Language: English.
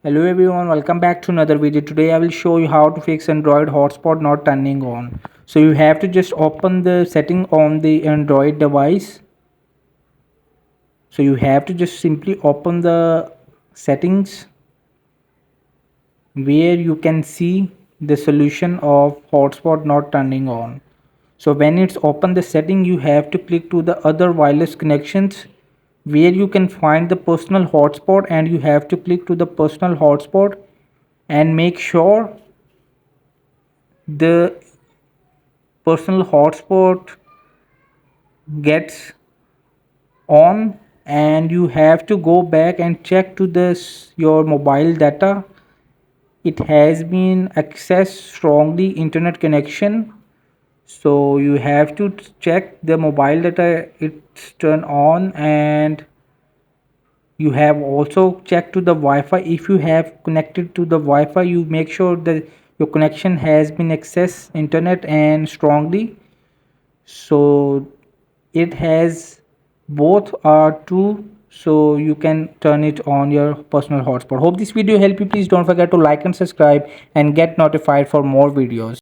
Hello everyone, welcome back to another video. Today I will show you how to fix Android hotspot not turning on. So you have to just open the setting on the Android device. So you have to just simply open the settings where you can see the solution of hotspot not turning on. So when it's open the setting, you have to click to the other wireless connections where you can find the personal hotspot, and you have to click to the personal hotspot and make sure the personal hotspot gets on, and you have to go back and check to this your mobile data. It has been accessed strongly internet connection, so you have to check the mobile data it's turned on. And you have also checked to the Wi-Fi. If you have connected to the Wi-Fi, you make sure that your connection has been accessed internet and strongly. So it has both are true, so you can turn it on your personal hotspot. Hope this video helped you. Please don't forget to like and subscribe and get notified for more videos.